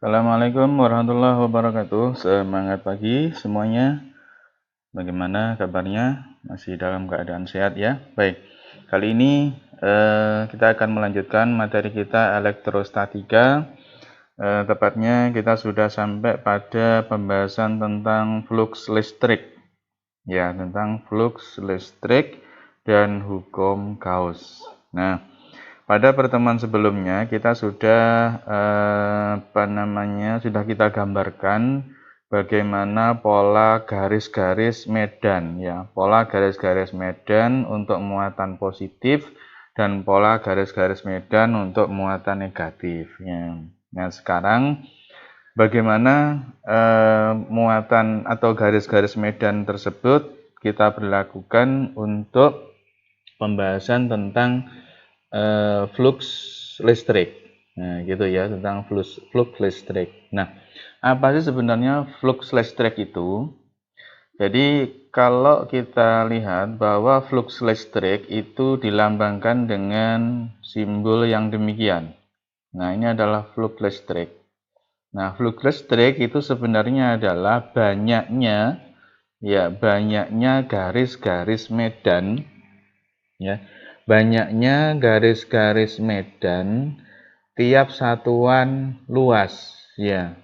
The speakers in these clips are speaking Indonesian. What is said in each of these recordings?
Assalamualaikum warahmatullahi wabarakatuh. Semangat pagi semuanya. Bagaimana kabarnya? Masih dalam keadaan sehat ya? Baik. Kali ini kita akan melanjutkan materi kita elektrostatika. Tepatnya kita sudah sampai pada pembahasan tentang flux listrik. Ya, tentang flux listrik dan hukum Gauss. Nah, pada pertemuan sebelumnya kita sudah sudah kita gambarkan bagaimana pola garis-garis medan ya, pola garis-garis medan untuk muatan positif dan pola garis-garis medan untuk muatan negatif ya. Nah, sekarang bagaimana muatan atau garis-garis medan tersebut kita berlakukan untuk pembahasan tentang flux listrik. Nah, gitu ya, tentang flux listrik. Nah, apa sih sebenarnya flux listrik itu? Jadi, kalau kita lihat bahwa flux listrik itu dilambangkan dengan simbol yang demikian. Nah, ini adalah flux listrik. Nah, flux listrik itu sebenarnya adalah banyaknya garis-garis medan ya. Banyaknya garis-garis medan tiap satuan luas ya.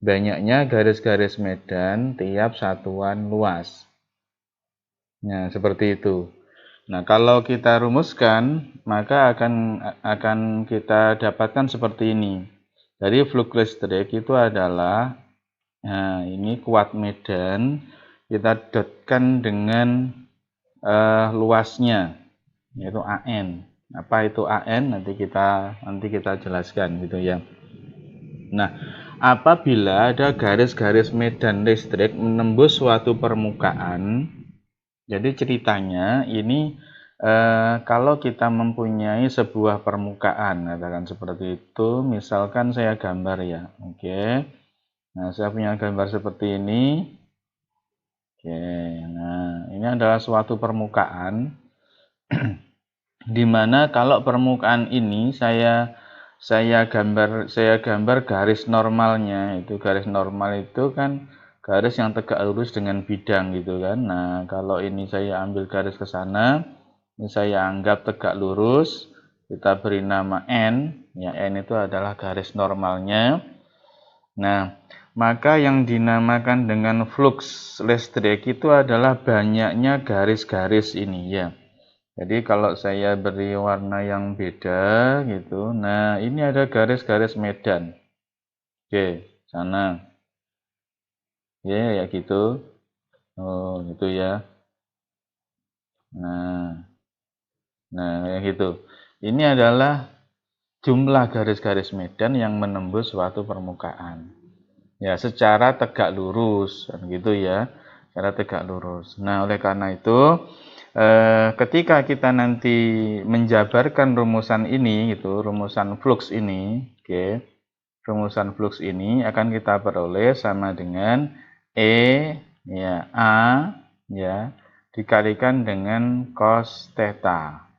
Banyaknya garis-garis medan tiap satuan luas. Nah, seperti itu. Nah, kalau kita rumuskan, maka akan kita dapatkan seperti ini. Jadi flux listrik itu adalah ini kuat medan kita dotkan dengan luasnya, yaitu AN. Apa itu AN? Nanti kita jelaskan gitu ya. Nah, apabila ada garis-garis medan listrik menembus suatu permukaan, jadi ceritanya ini kalau kita mempunyai sebuah permukaan, katakan seperti itu, misalkan saya gambar ya, oke. Nah, saya punya gambar seperti ini. Oke, nah ini adalah suatu permukaan di mana kalau permukaan ini saya gambar garis normalnya. Itu garis normal itu kan garis yang tegak lurus dengan bidang gitu kan. Nah, kalau ini saya ambil garis ke sana, ini saya anggap tegak lurus, kita beri nama N, ya N itu adalah garis normalnya. Nah, maka yang dinamakan dengan flux listrik itu adalah banyaknya garis-garis ini ya. Jadi kalau saya beri warna yang beda gitu. Nah, ini ada garis-garis medan. Oke, sana. Ya gitu. Oh, gitu ya. Nah, kayak gitu. Ini adalah jumlah garis-garis medan yang menembus suatu permukaan. Ya, secara tegak lurus, kan gitu ya. Secara tegak lurus. Nah, oleh karena itu, ketika kita nanti menjabarkan rumusan ini, gitu, rumusan flux ini, oke, rumusan flux ini akan kita peroleh sama dengan E, ya, A, ya, dikalikan dengan cos theta.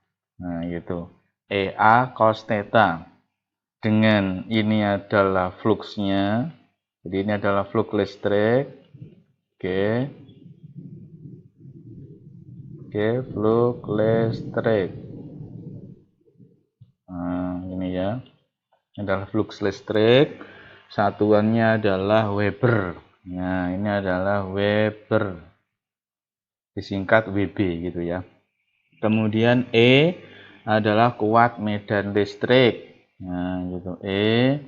Nah, gitu. EA cos theta. Dengan ini adalah fluxnya. Jadi ini adalah flux listrik. Oke. Oke, flux listrik. Nah, ini ya. Ini adalah flux listrik. Satuannya adalah Weber. Nah, ini adalah Weber. Disingkat WB gitu ya. Kemudian E adalah kuat medan listrik. Nah, gitu. E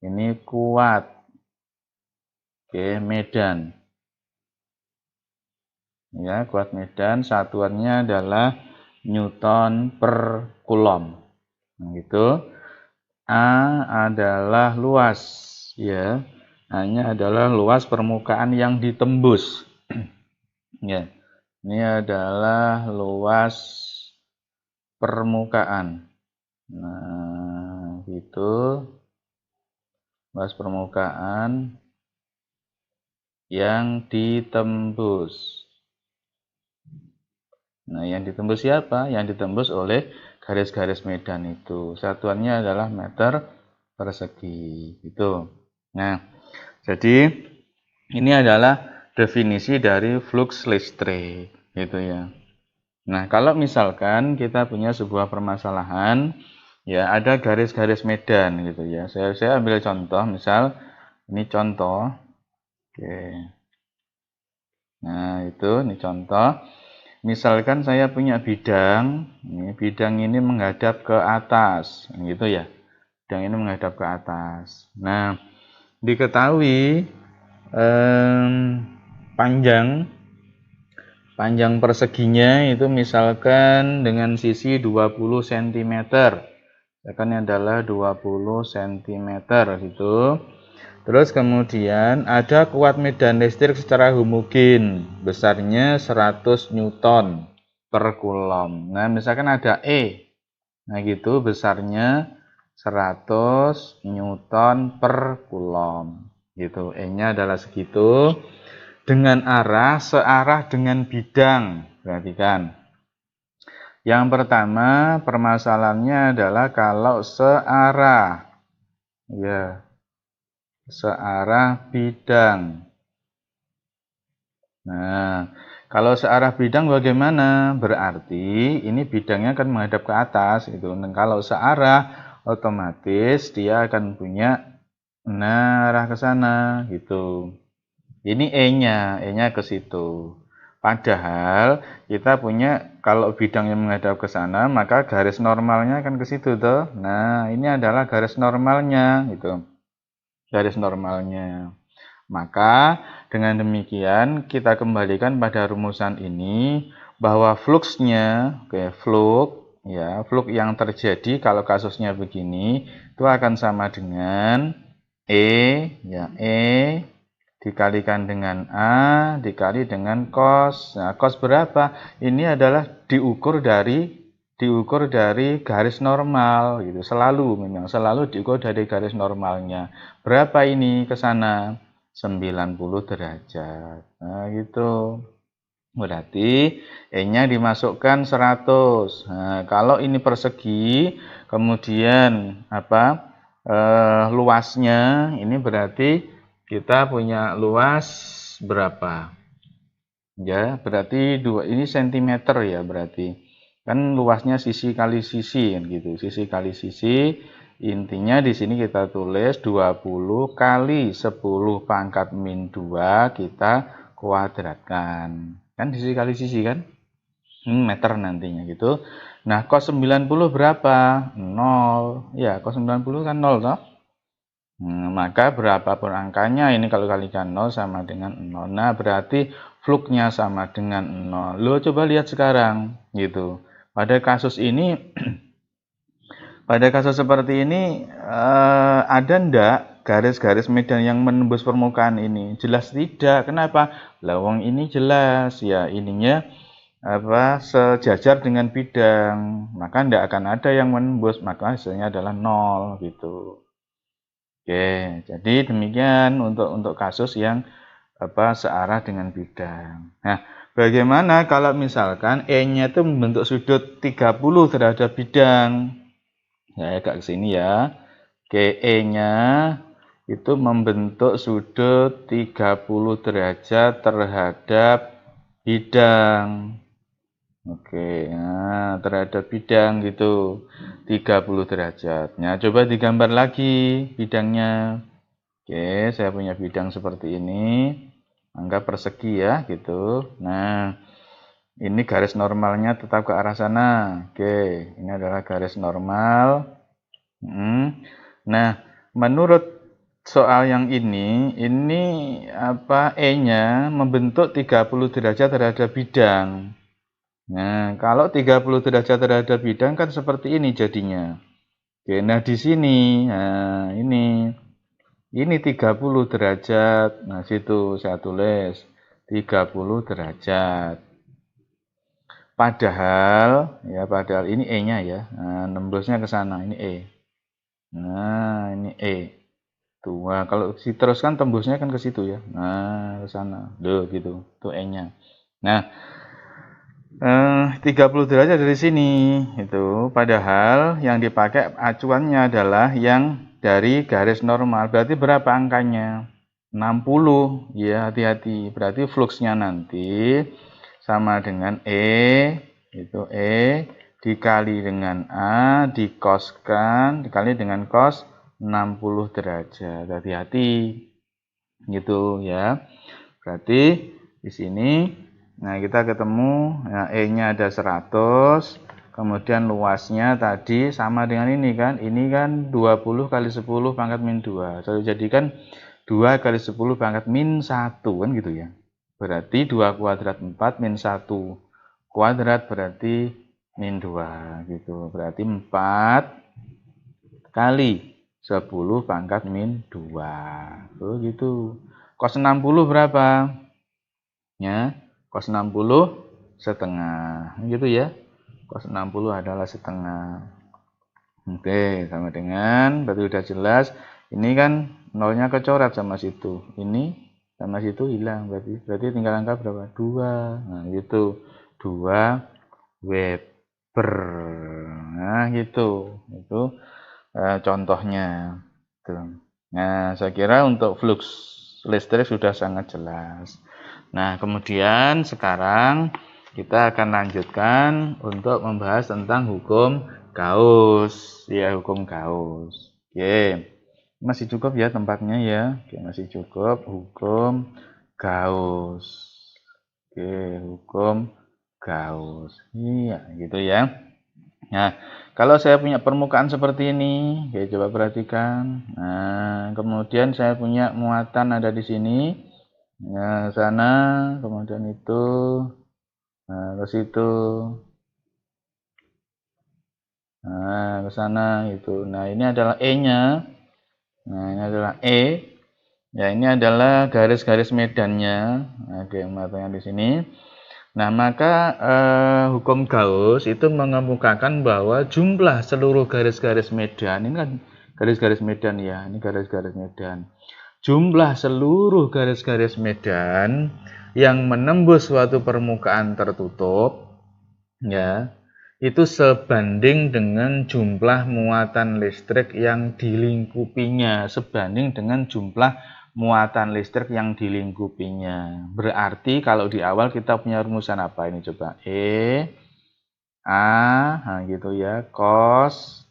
ini kuat. Oke, medan. Ya, kuat medan satuannya adalah Newton per Coulomb. Nah, gitu. A adalah luas, ya. A-nya adalah luas permukaan yang ditembus. Ya. Ini adalah luas permukaan. Nah, gitu. Luas permukaan yang ditembus. Nah, yang ditembus siapa? Yang ditembus oleh garis-garis medan itu. Satuannya adalah meter persegi. Itu. Nah, jadi ini adalah definisi dari flux listrik, gitu ya. Nah, kalau misalkan kita punya sebuah permasalahan, ya ada garis-garis medan gitu ya. Saya ambil contoh, misal ini contoh. Oke. Nah, ini contoh. Misalkan saya punya bidang, bidang ini menghadap ke atas, gitu ya. Bidang ini menghadap ke atas. Nah, diketahui panjang perseginya itu misalkan dengan sisi 20 cm. Misalkan adalah 20 cm gitu. Terus kemudian ada kuat medan listrik secara homogen, besarnya 100 Newton per Coulomb. Nah, misalkan ada E. Nah, gitu besarnya 100 Newton per Coulomb. Gitu. E-nya adalah segitu. Dengan arah searah dengan bidang. Perhatikan. Yang pertama, permasalahannya adalah kalau searah. Ya, searah bidang. Nah, kalau searah bidang bagaimana? Berarti ini bidangnya akan menghadap ke atas gitu. Dan kalau searah otomatis dia akan punya arah ke sana gitu. Ini E-nya ke situ. Padahal kita punya kalau bidangnya menghadap ke sana, maka garis normalnya akan ke situ tuh. Nah, ini adalah garis normalnya gitu. Garis normalnya. Maka dengan demikian kita kembalikan pada rumusan ini bahwa fluxnya, flux yang terjadi kalau kasusnya begini itu akan sama dengan E dikalikan dengan A dikali dengan cos. Nah, cos berapa? Ini adalah diukur dari garis normal gitu. Memang selalu diukur dari garis normalnya. Berapa ini ke sana? 90 derajat. Nah, gitu. Berarti E-nya dimasukkan 100. Nah, kalau ini persegi, kemudian luasnya ini berarti kita punya luas berapa? Ya, berarti ini sentimeter ya berarti. Kan luasnya sisi kali sisi kan gitu. Sisi kali sisi. Intinya di sini kita tulis 20 kali 10 pangkat min 2 kita kuadratkan. Kan sisi kali sisi kan? Meter nantinya gitu. Nah, cos 90 berapa? 0. Ya, cos 90 kan 0 toh? Maka berapapun angkanya ini kalau kalikan 0 sama dengan 0. Nah, berarti fluxnya sama dengan 0. Lo coba lihat sekarang gitu. Pada kasus seperti ini ada ndak garis-garis medan yang menembus permukaan ini? Jelas tidak. Kenapa? Lawang ini jelas ya, ininya sejajar dengan bidang. Maka ndak akan ada yang menembus, maka hasilnya adalah 0 gitu. Oke, jadi demikian untuk kasus yang searah dengan bidang. Nah, bagaimana kalau misalkan E-nya itu membentuk sudut 30 terhadap bidang? Ya, agak ke sini ya. Oke, E-nya itu membentuk sudut 30 derajat terhadap bidang. Oke, nah terhadap bidang gitu 30 derajat. Nah, coba digambar lagi bidangnya. Oke, saya punya bidang seperti ini. Anggap persegi ya gitu. Nah, ini garis normalnya tetap ke arah sana. Oke, ini adalah garis normal. Nah, menurut soal yang ini E-nya membentuk 30 derajat terhadap bidang. Nah, kalau 30 derajat terhadap bidang kan seperti ini jadinya. Oke, nah di sini, nah ini 30 derajat. Nah, situ saya tulis 30 derajat. Padahal ini E-nya ya. Nah, nembusnya ke sana, ini E. Nah, ini E. Tuh, nah, kalau diteruskan tembusnya kan ke situ ya. Nah, ke sana. Loh, gitu. Itu E-nya. Nah, 30 derajat dari sini itu, padahal yang dipakai acuannya adalah yang dari garis normal. Berarti berapa angkanya? 60. Ya, hati-hati. Berarti fluksnya nanti sama dengan itu dikali dengan A, dikoskan, dikali dengan cos 60 derajat. Hati-hati. Gitu ya. Berarti di sini, nah kita ketemu, nah, E-nya ada 100, kemudian luasnya tadi sama dengan ini kan, 20 kali 10 pangkat min 2, saya jadikan 2 kali 10 pangkat min 1 kan gitu ya. Berarti 2 kuadrat 4 min 1 kuadrat berarti min 2 gitu. Berarti 4 kali 10 pangkat min 2. Tuh gitu. Cos 60 berapa? Ya, cos 60 setengah. Gitu ya. Cos 60 adalah setengah. Oke, sama dengan, berarti udah jelas. Ini kan nolnya kecoret sama situ. Ini sama situ hilang. Berarti tinggal angka berapa? 2. Nah, gitu. 2 Weber. Nah, gitu. Itu contohnya. Tuh. Nah, saya kira untuk flux listrik sudah sangat jelas. Nah, kemudian sekarang kita akan lanjutkan untuk membahas tentang hukum Gauss. Ya, hukum Gauss. Oke. Masih cukup ya tempatnya ya. Oke, masih cukup hukum Gauss. Oke, hukum Gauss. Iya, gitu ya. Nah, kalau saya punya permukaan seperti ini, oke, coba perhatikan. Nah, kemudian saya punya muatan ada di sini. Nah, sana, kemudian itu, nah, ke situ, nah, ke sana, itu. Nah, ini adalah E-nya. Nah, ini adalah E. Ya, ini adalah garis-garis medannya. Oke, muatannya di sini. Nah, maka hukum Gauss itu mengemukakan bahwa jumlah seluruh garis-garis medan, ini kan garis-garis medan ya, ini garis-garis medan. Jumlah seluruh garis-garis medan yang menembus suatu permukaan tertutup, ya, itu sebanding dengan jumlah muatan listrik yang dilingkupinya, sebanding dengan jumlah muatan listrik yang dilingkupinya. Berarti kalau di awal kita punya rumusan apa ini coba? Nah gitu ya, cos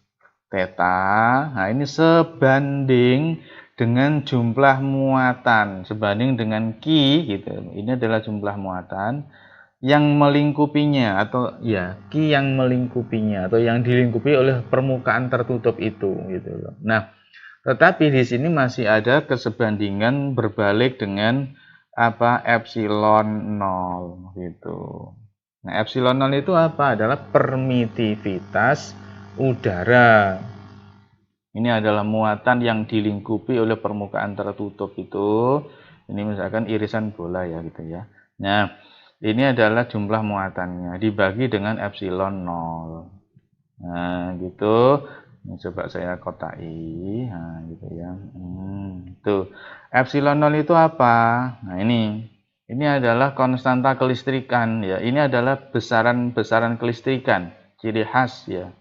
theta. Nah, ini sebanding dengan jumlah muatan, sebanding dengan Q gitu. Ini adalah jumlah muatan yang melingkupinya, atau ya Q yang melingkupinya atau yang dilingkupi oleh permukaan tertutup itu gitu loh. Nah, tetapi di sini masih ada kesebandingan berbalik dengan apa? Epsilon 0 gitu. Nah, epsilon 0 itu apa? Adalah permitivitas udara. Ini adalah muatan yang dilingkupi oleh permukaan tertutup itu. Ini misalkan irisan bola ya gitu ya. Nah, ini adalah jumlah muatannya dibagi dengan epsilon 0. Nah, gitu. Ini coba saya kotai. Nah, gitu ya. Tuh. Epsilon 0 itu apa? Nah, ini adalah konstanta kelistrikan ya. Ini adalah besaran-besaran kelistrikan, ciri khas ya.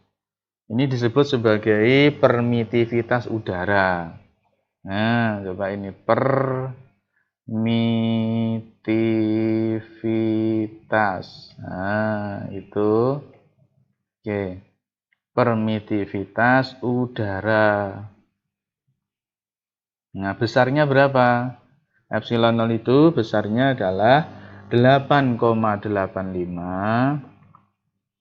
Ini disebut sebagai permitivitas udara. Nah, coba ini permitivitas. Nah, itu. Oke. Permitivitas udara. Nah, besarnya berapa? Epsilon 0 itu besarnya adalah 8,85.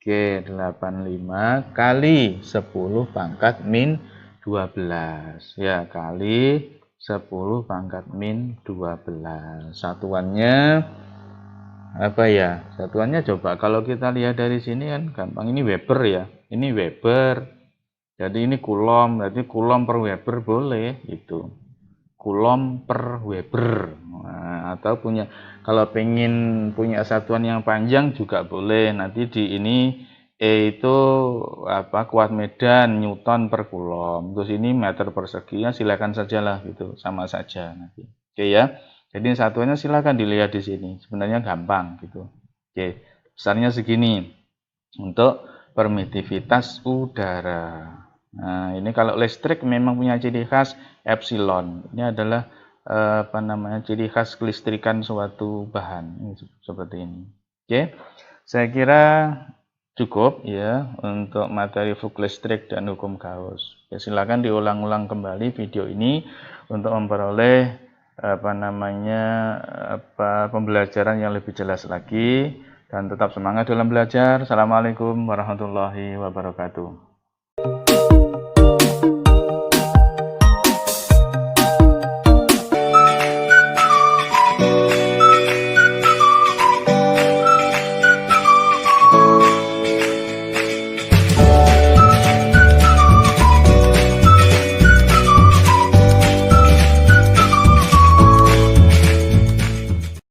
Oke, 85 kali 10 pangkat min 12. Ya, kali 10 pangkat min 12. Satuannya apa ya? Satuannya coba kalau kita lihat dari sini kan gampang, ini Weber ya. Ini Weber. Jadi ini Coulomb, berarti Coulomb per Weber boleh itu. Coulomb per Weber. Nah, atau kalau pengen punya satuan yang panjang juga boleh. Nanti di ini E itu apa? Kuat medan Newton per Coulomb. Terus ini meter persegi, ya silakan sajalah gitu, sama saja nanti. Oke ya. Jadi satuannya silakan dilihat di sini. Sebenarnya gampang gitu. Oke, besarnya segini untuk permitivitas udara. Nah, ini kalau listrik memang punya ciri khas epsilon. Ini adalah ciri khas kelistrikan suatu bahan seperti ini. Oke, saya kira cukup ya untuk materi flux listrik dan hukum Gauss. Ya, silakan diulang-ulang kembali video ini untuk memperoleh pembelajaran yang lebih jelas lagi, dan tetap semangat dalam belajar. Assalamualaikum warahmatullahi wabarakatuh.